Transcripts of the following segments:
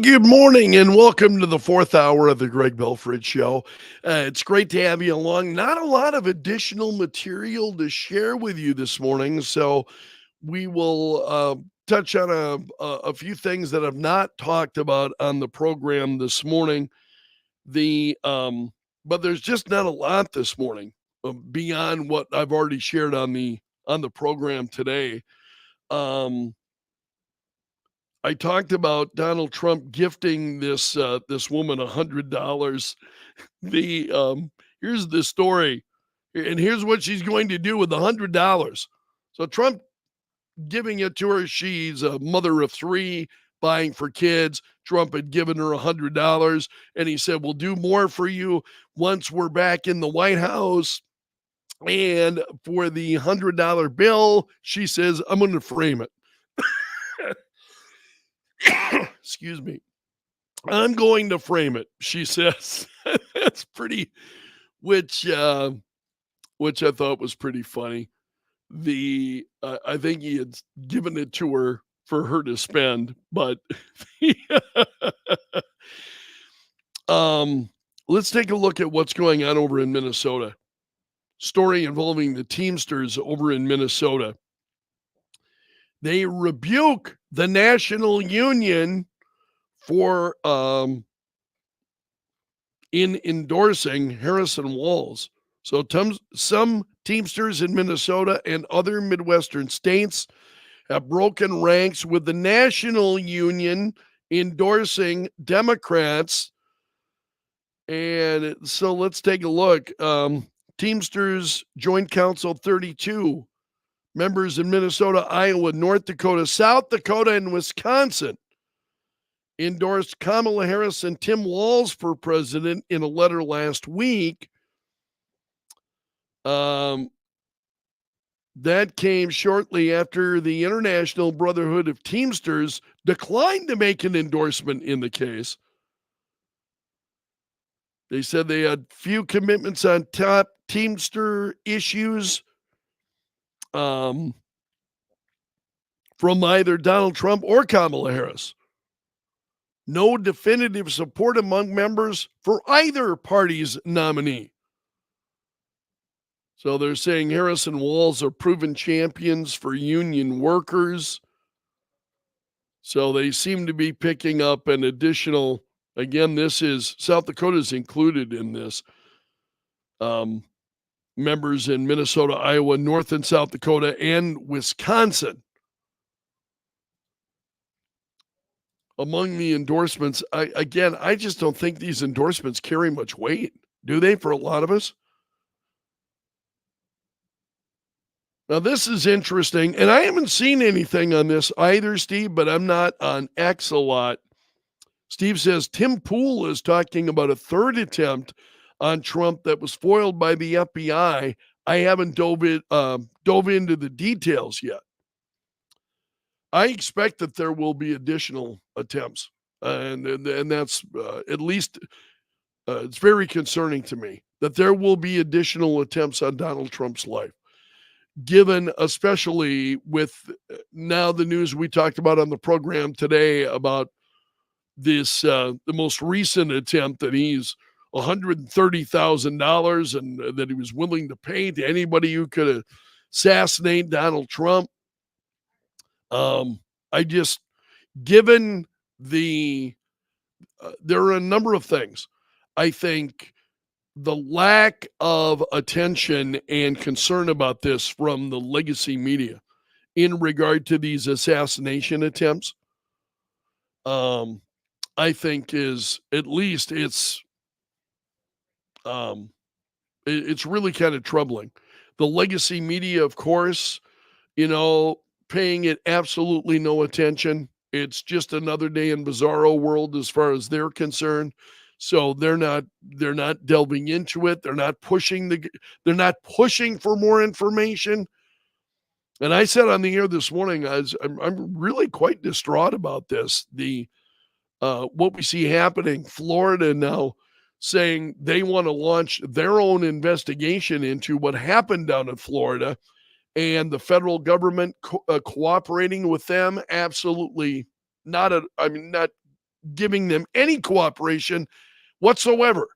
good morning and welcome to the fourth hour of the Greg Belfrage Show. It's great to have you along. Not a lot of additional material to share with you this morning, so we will touch on a few things that I've not talked about on the program this morning. But there's just not a lot this morning beyond what I've already shared on the program today. I talked about Donald Trump gifting this woman $100. Here's the story, and here's what she's going to do with $100. So Trump giving it to her. She's a mother of three, buying for kids. Trump had given her $100, and he said, "We'll do more for you once we're back in the White House." And for the $100 bill, she says, "I'm going to frame it." Excuse me. "I'm going to frame it," she says. That's pretty, which I thought was pretty funny. I think he had given it to her for her to spend, but let's take a look at what's going on over in Minnesota. Story involving the Teamsters over in Minnesota. They rebuke the national union for in endorsing Harrison Walls. So some Teamsters in Minnesota and other Midwestern states have broken ranks with the national union endorsing Democrats. And so let's take a look. Teamsters Joint Council 32, members in Minnesota, Iowa, North Dakota, South Dakota, and Wisconsin endorsed Kamala Harris and Tim Walz for president in a letter last week. That came shortly after the International Brotherhood of Teamsters declined to make an endorsement in the case. They said they had few commitments on top Teamster issues from either Donald Trump or Kamala Harris. No definitive support among members for either party's nominee. So they're saying Harris and Walz are proven champions for union workers. So they seem to be picking up an additional, again, this is South Dakota's included in this. Members in Minnesota, Iowa, North and South Dakota, and Wisconsin. Among the endorsements, I just don't think these endorsements carry much weight. Do they for a lot of us? Now, this is interesting, and I haven't seen anything on this either, Steve, but I'm not on X a lot. Steve says Tim Pool is talking about a third attempt on Trump that was foiled by the FBI. I haven't dove into the details yet. I expect that there will be additional attempts, and that's at least it's very concerning to me that there will be additional attempts on Donald Trump's life, given especially with now the news we talked about on the program today about this the most recent attempt that he's $130,000 and that he was willing to pay to anybody who could assassinate Donald Trump. I just, given the, there are a number of things. I think the lack of attention and concern about this from the legacy media in regard to these assassination attempts, I think is at least it's really kind of troubling. The legacy media, of course, paying it absolutely no attention. It's just another day in bizarro world as far as they're concerned. So they're not delving into it. They're not pushing for more information. And I said on the air this morning, I'm really quite distraught about this. What we see happening, Florida now saying they want to launch their own investigation into what happened down in Florida. And the federal government cooperating with them, absolutely not giving them any cooperation whatsoever.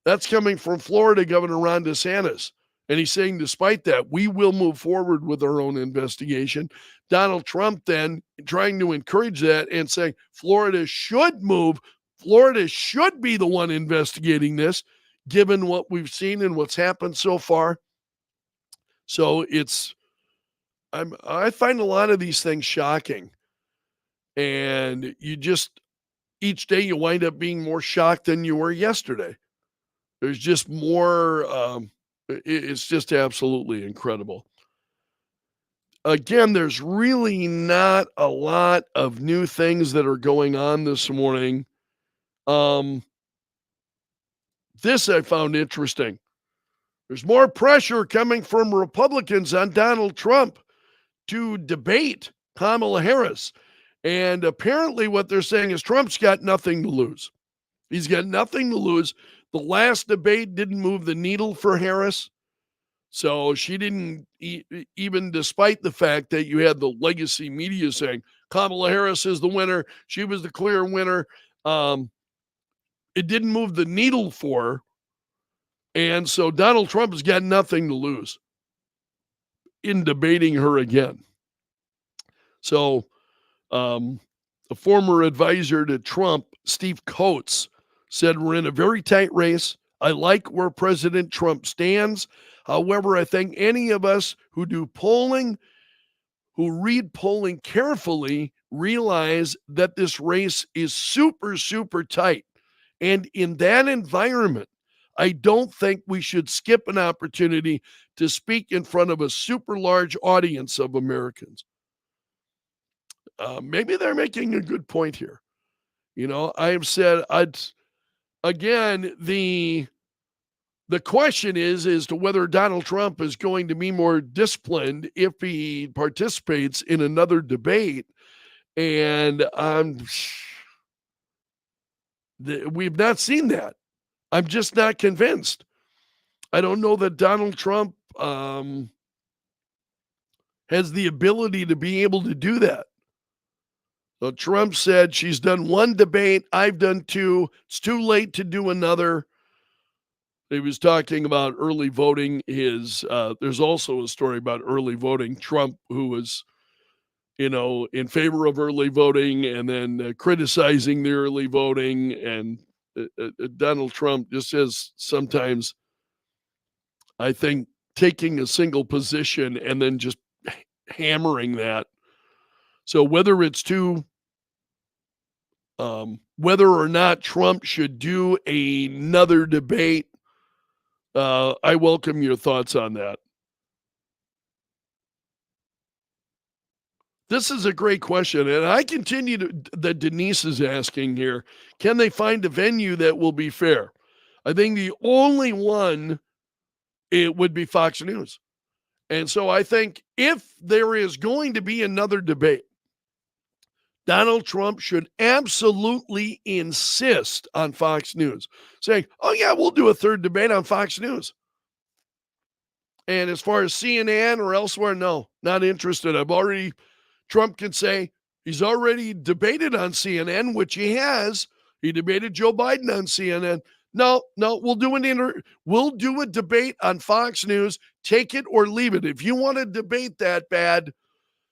That's coming from Florida Governor Ron DeSantis. And he's saying, despite that, we will move forward with our own investigation. Donald Trump then trying to encourage that and saying Florida should move. Florida should be the one investigating this, given what we've seen and what's happened so far. So I find a lot of these things shocking. And you just, each day you wind up being more shocked than you were yesterday. There's just more, it's just absolutely incredible. Again, there's really not a lot of new things that are going on this morning. This I found interesting. There's more pressure coming from Republicans on Donald Trump to debate Kamala Harris. And apparently what they're saying is Trump's got nothing to lose. He's got nothing to lose. The last debate didn't move the needle for Harris. So she didn't, even despite the fact that you had the legacy media saying Kamala Harris is the winner, she was the clear winner. It didn't move the needle for her. And so Donald Trump has got nothing to lose in debating her again. So a former advisor to Trump, Steve Coates, said we're in a very tight race. I like where President Trump stands. However, I think any of us who do polling, who read polling carefully, realize that this race is super, super tight. And in that environment, I don't think we should skip an opportunity to speak in front of a super large audience of Americans. Maybe they're making a good point here. You know, I have said, again, the question is as to whether Donald Trump is going to be more disciplined if he participates in another debate. And we've not seen that. I'm just not convinced. I don't know that Donald Trump has the ability to be able to do that. So Trump said she's done one debate. I've done two. It's too late to do another. He was talking about early voting. There's also a story about early voting. Trump, who was, in favor of early voting and then criticizing the early voting. And Donald Trump just says sometimes, I think, taking a single position and then just hammering that. So whether or not Trump should do another debate, I welcome your thoughts on that. This is a great question, and I continue that Denise is asking here, can they find a venue that will be fair? I think the only one, it would be Fox News. And so I think if there is going to be another debate, Donald Trump should absolutely insist on Fox News, saying, oh, yeah, we'll do a third debate on Fox News. And as far as CNN or elsewhere, no, not interested. Trump can say he's already debated on CNN, which he has. He debated Joe Biden on CNN. No, we'll do a debate on Fox News. Take it or leave it. If you want to debate that bad,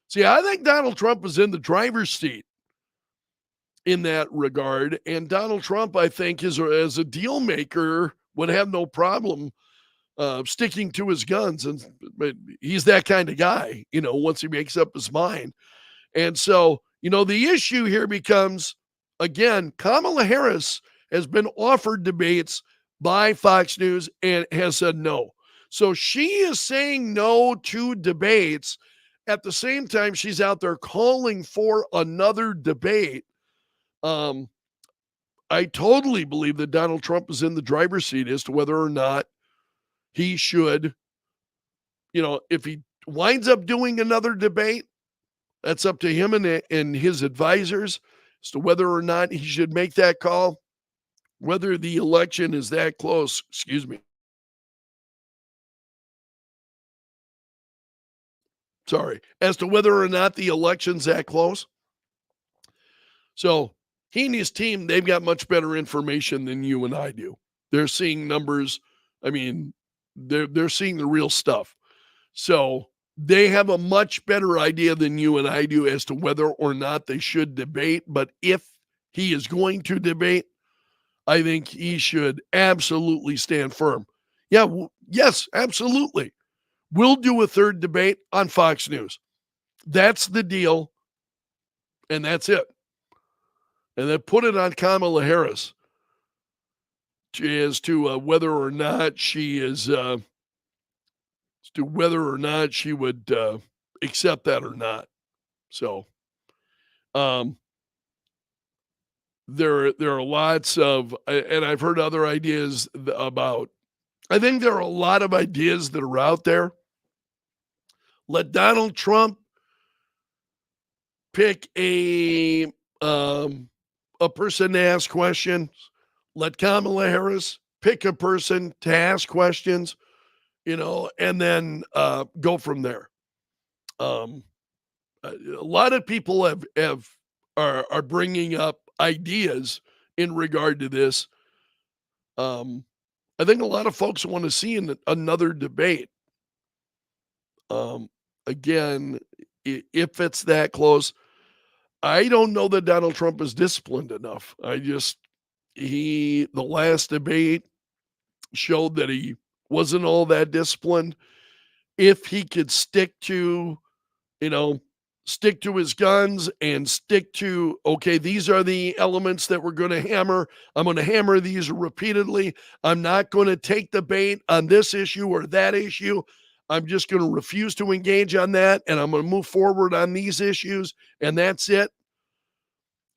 see, I think Donald Trump is in the driver's seat in that regard. And Donald Trump, I think, as a deal maker, would have no problem sticking to his guns. But he's that kind of guy, once he makes up his mind. And so, the issue here becomes, again, Kamala Harris has been offered debates by Fox News and has said no. So she is saying no to debates. At the same time, she's out there calling for another debate. I totally believe that Donald Trump is in the driver's seat as to whether or not he should, if he winds up doing another debate, that's up to him and his advisors as to whether or not he should make that call, whether the election is that close. Excuse me. Sorry. As to whether or not the election's that close. So he and his team, they've got much better information than you and I do. They're seeing numbers. I mean, they're seeing the real stuff. So they have a much better idea than you and I do as to whether or not they should debate. But if he is going to debate, I think he should absolutely stand firm. Yeah, yes, absolutely. We'll do a third debate on Fox News. That's the deal, and that's it. And then put it on Kamala Harris as to whether or not she is to whether or not she would accept that or not. So um, there are lots of, and I've heard other ideas about. I think there are a lot of ideas that are out there. Let Donald Trump pick a person to ask questions. Let Kamala Harris pick a person to ask questions, and then go from there. A lot of people are bringing up ideas in regard to this. I think a lot of folks want to see another debate. Again, if it's that close, I don't know that Donald Trump is disciplined enough. The last debate showed that he wasn't all that disciplined. If he could you know, stick to his guns and stick to, okay, these are the elements that we're going to hammer. I'm going to hammer these repeatedly. I'm not going to take the bait on this issue or that issue. I'm just going to refuse to engage on that. And I'm going to move forward on these issues. And that's it.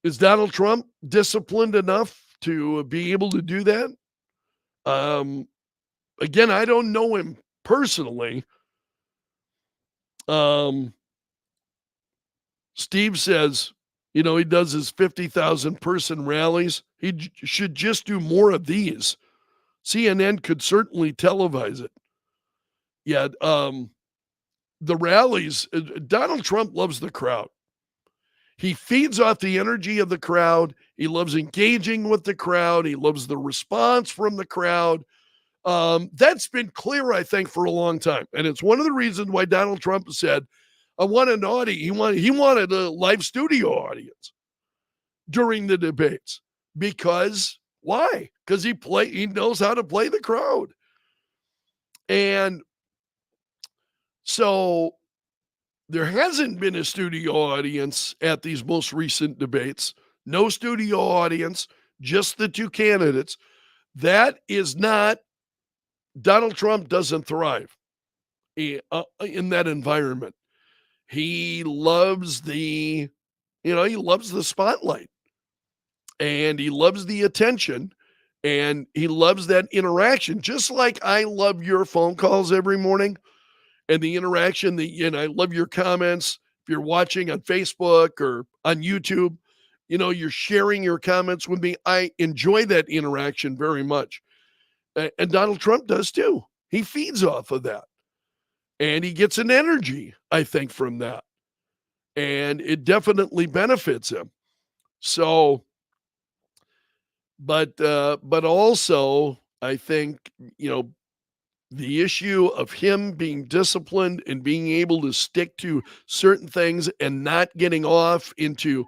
Is Donald Trump disciplined enough to be able to do that? Again, I don't know him personally. Steve says, he does his 50,000 person rallies. He should just do more of these. CNN could certainly televise it. Yeah, the rallies, Donald Trump loves the crowd. He feeds off the energy of the crowd. He loves engaging with the crowd. He loves the response from the crowd. That's been clear, I think, for a long time. And it's one of the reasons why Donald Trump said, I want an audience. He wanted a live studio audience during the debates. Because why? Because he knows how to play the crowd. And so there hasn't been a studio audience at these most recent debates. No studio audience, just the two candidates. That is not, Donald Trump doesn't thrive in that environment. He loves he loves the spotlight, and he loves the attention, and he loves that interaction. Just like I love your phone calls every morning and the interaction I love your comments. If you're watching on Facebook or on YouTube, you're sharing your comments with me. I enjoy that interaction very much. And Donald Trump does too. He feeds off of that. And he gets an energy, I think, from that. And it definitely benefits him. So, but also, I think, the issue of him being disciplined and being able to stick to certain things and not getting off into,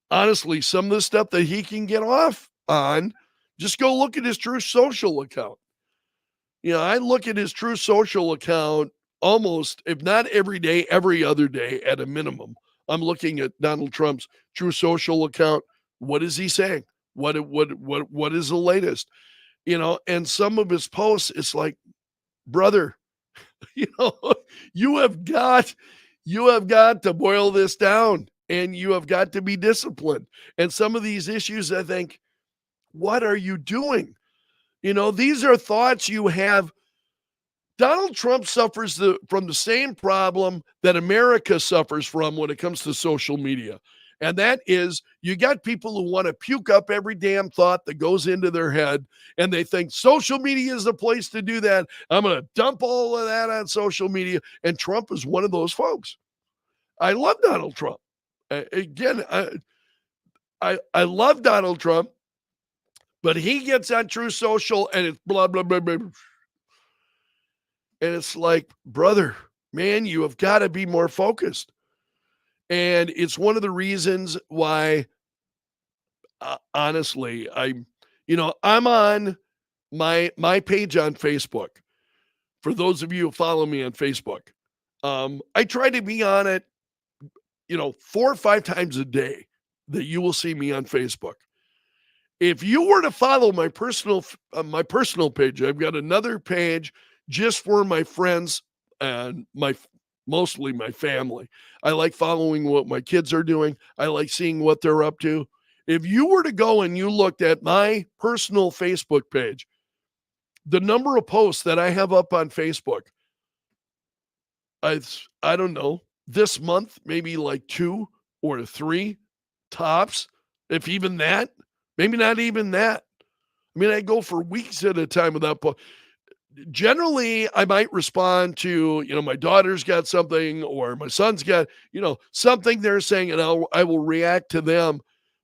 honestly, some of the stuff that he can get off on, just go look at his True Social account. I look at his True Social account almost, if not every day, every other day at a minimum. I'm looking at Donald Trump's True Social account. What is he saying? What is the latest? And some of his posts, it's like, brother, you have got to boil this down, and you have got to be disciplined. And some of these issues, I think, what are you doing? These are thoughts you have. Donald Trump suffers from the same problem that America suffers from when it comes to social media. And that is, you got people who want to puke up every damn thought that goes into their head, and they think social media is the place to do that. I'm going to dump all of that on social media. And Trump is one of those folks. I love Donald Trump. Again, I love Donald Trump, but he gets on True Social and it's blah, blah, blah, blah. And it's like, brother, man, you have got to be more focused. And it's one of the reasons why, honestly, I'm on my page on Facebook. For those of you who follow me on Facebook, I try to be on it, 4 or 5 times a day that you will see me on Facebook. If you were to follow my personal page, I've got another page just for my friends and mostly my family. I like following what my kids are doing. I like seeing what they're up to. If you were to go and you looked at my personal Facebook page, the number of posts that I have up on Facebook, I don't know, this month, maybe like 2 or 3 tops, if even that, maybe not even that. I mean, I go for weeks at a time without generally I might respond to, my daughter's got something or my son's got, something they're saying and I will react to them.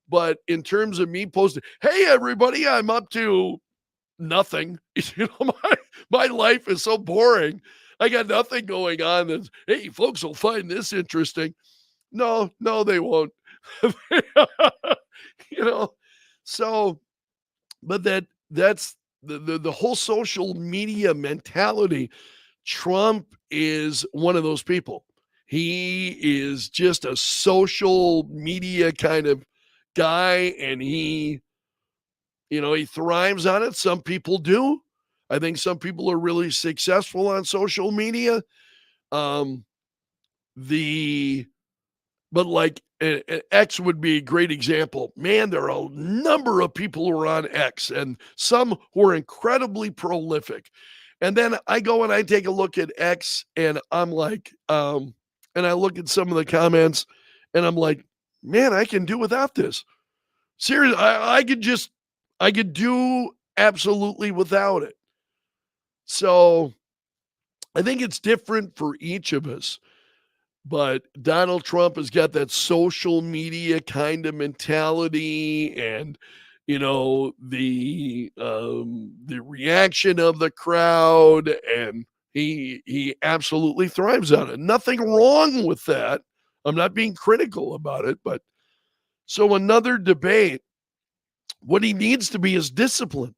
But in terms of me posting, hey everybody, I'm up to nothing. My life is so boring. I got nothing going on. That's, hey, folks will find this interesting. No, they won't. you know, so, but that's the whole social media mentality. Trump is one of those people. He is just a social media kind of guy, and he thrives on it. Some people do. I think some people are really successful on social media. Um, the but like X would be a great example. Man, there are a number of people who are on X and some who are incredibly prolific. And then I go and I take a look at X and I'm like, and I look at some of the comments and I'm like, man, I can do without this. Seriously, I could do absolutely without it. So I think it's different for each of us. But Donald Trump has got that social media kind of mentality and the reaction of the crowd, and he absolutely thrives on it. Nothing wrong with that. I'm not being critical about it, but so another debate, what he needs to be is discipline.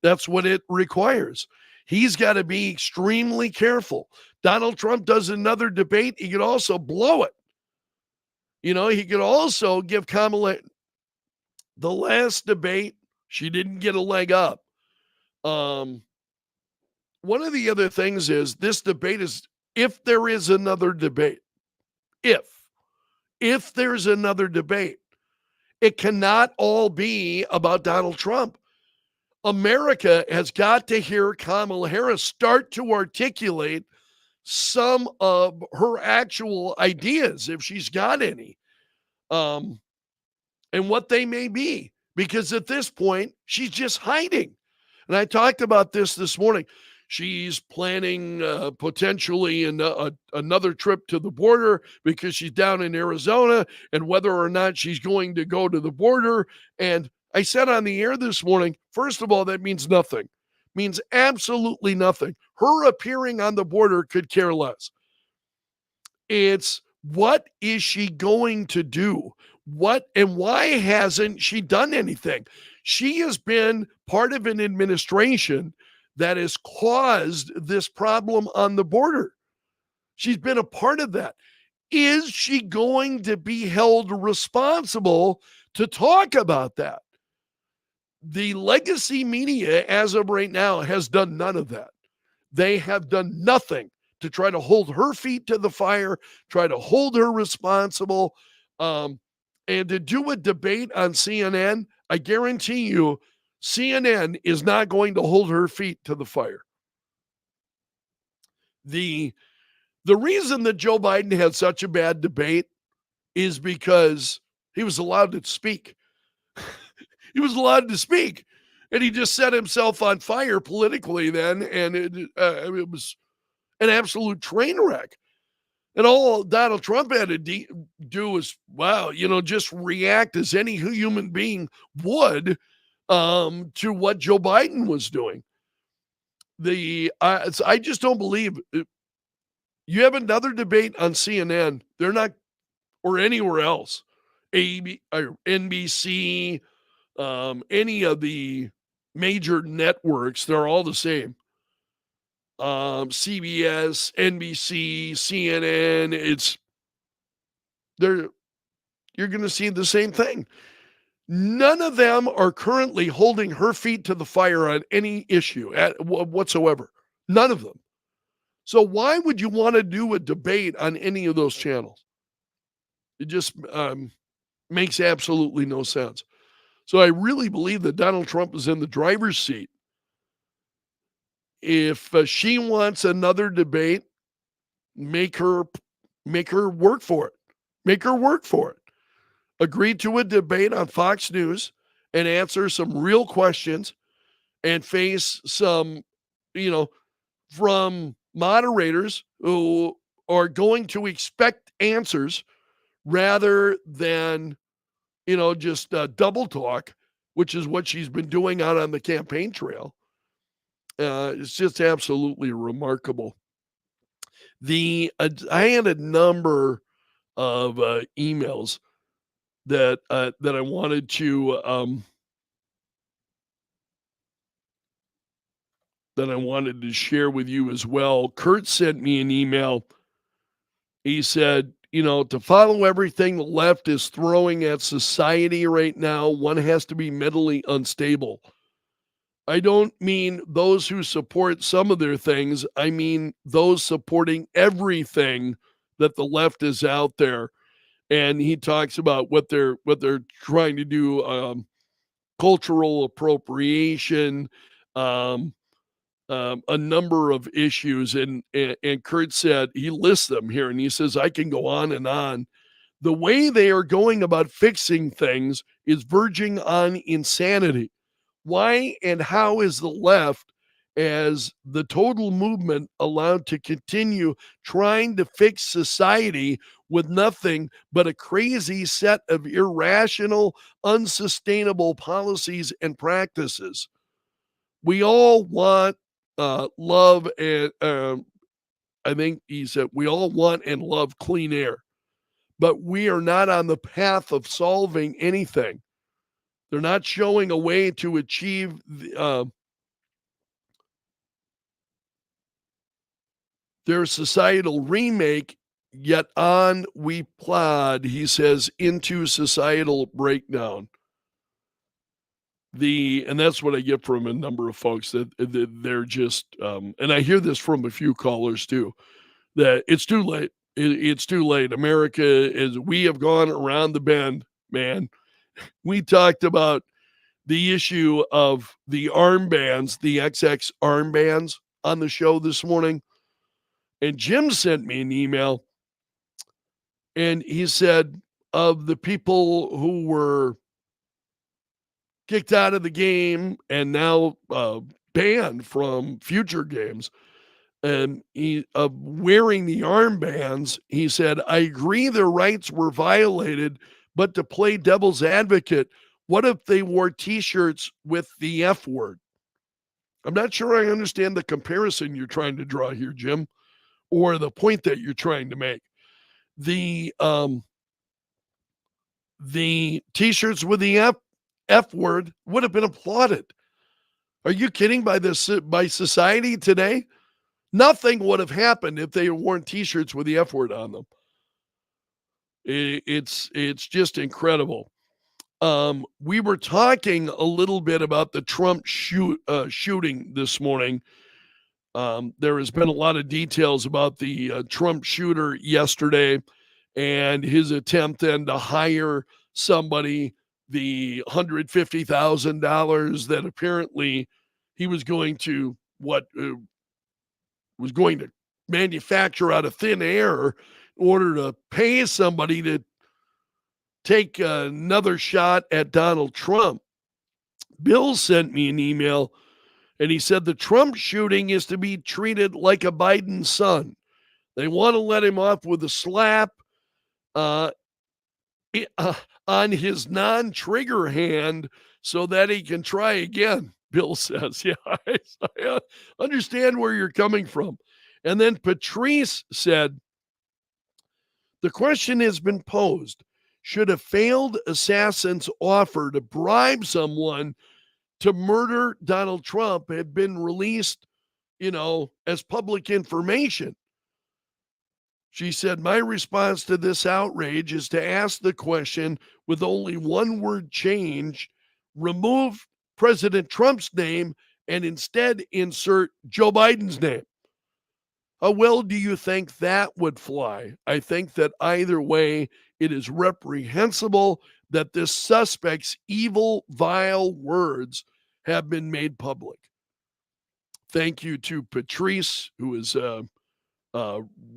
That's what it requires. He's got to be extremely careful. Donald Trump does another debate. He could also blow it. He could also give Kamala the last debate. She didn't get a leg up. One of the other things is this debate is if there is another debate, if there's another debate, it cannot all be about Donald Trump. America has got to hear Kamala Harris start to articulate some of her actual ideas, if she's got any, and what they may be. Because at this point, she's just hiding. And I talked about this morning. She's planning potentially another trip to the border because she's down in Arizona, and whether or not she's going to go to the border. And I said on the air this morning, first of all, that means nothing. Means absolutely nothing. Her appearing on the border could care less. It's what is she going to do? What and why hasn't she done anything? She has been part of an administration that has caused this problem on the border. She's been a part of that. Is she going to be held responsible to talk about that? The legacy media, as of right now, has done none of that. They have done nothing to try to hold her feet to the fire, try to hold her responsible. And to do a debate on CNN, I guarantee you, CNN is not going to hold her feet to the fire. The reason that Joe Biden had such a bad debate is because he was allowed to speak. He was allowed to speak, and he just set himself on fire politically then, and it was an absolute train wreck. And all Donald Trump had to do was, wow, just react as any human being would to what Joe Biden was doing. I just don't believe you have another debate on CNN. They're not, or anywhere else, AB or NBC, any of the major networks. They're all the same. CBS, NBC, CNN. You're going to see the same thing. None of them are currently holding her feet to the fire on any issue whatsoever. None of them. So why would you want to do a debate on any of those channels? It just makes absolutely no sense. So I really believe that Donald Trump is in the driver's seat. If she wants another debate, make her work for it. Make her work for it. Agree to a debate on Fox News and answer some real questions and face some, from moderators who are going to expect answers rather than, just double talk, which is what she's been doing out on the campaign trail. It's just absolutely remarkable. I had a number of emails that I wanted to share with you as well. Kurt sent me an email. He said, to follow everything the left is throwing at society right now, one has to be mentally unstable. I don't mean those who support some of their things. I mean those supporting everything that the left is out there. And he talks about what they're trying to do, cultural appropriation, a number of issues. And Kurt said he lists them here, and he says I can go on and on. The way they are going about fixing things is verging on insanity. Why and how is the left, as the total movement, allowed to continue trying to fix society with nothing but a crazy set of irrational, unsustainable policies and practices? We all want love, and I think he said we all want and love clean air, but we are not on the path of solving anything. They're not showing a way to achieve their societal remake, yet on we plod, he says, into societal breakdown. And that's what I get from a number of folks that they're just, and I hear this from a few callers too, that it's too late. It's too late. We have gone around the bend, man. We talked about the issue of the armbands, the XX armbands on the show this morning. And Jim sent me an email, and he said of the people who were kicked out of the game and now banned from future games, and wearing the armbands, he said, I agree their rights were violated, but to play devil's advocate, what if they wore T-shirts with the F word? I'm not sure I understand the comparison you're trying to draw here, Jim, or the point that you're trying to make. The T-shirts with the F word would have been applauded. Are you kidding? By society today? Nothing would have happened if they worn T-shirts with the F word on them. It's just incredible. We were talking a little bit about the Trump shooting this morning. There has been a lot of details about the Trump shooter yesterday and his attempt then to hire somebody, the $150,000 that apparently he was going to manufacture out of thin air in order to pay somebody to take another shot at Donald Trump. Bill sent me an email, and he said the Trump shooting is to be treated like a Biden son. They want to let him off with a slap uh, on his non-trigger hand so that he can try again, Bill says. Yeah, I understand where you're coming from. And then Patrice said, the question has been posed. Should a failed assassin's offer to bribe someone to murder Donald Trump have been released, as public information? She said, my response to this outrage is to ask the question with only one word change, remove President Trump's name and instead insert Joe Biden's name. How well do you think that would fly? I think that either way, it is reprehensible that this suspect's evil, vile words have been made public. Thank you to Patrice, who is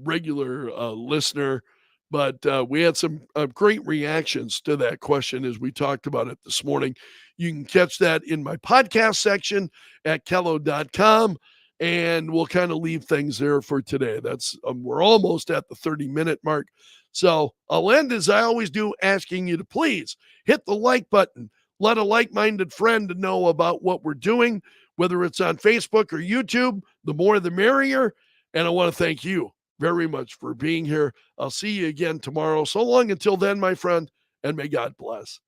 regular listener, but we had some great reactions to that question as we talked about it this morning. You can catch that in my podcast section at kello.com, and we'll kind of leave things there for today. That's we're almost at the 30-minute mark. So I'll end as I always do, asking you to please hit the like button. Let a like-minded friend know about what we're doing, whether it's on Facebook or YouTube. The more the merrier. And I want to thank you very much for being here. I'll see you again tomorrow. So long until then, my friend, and may God bless.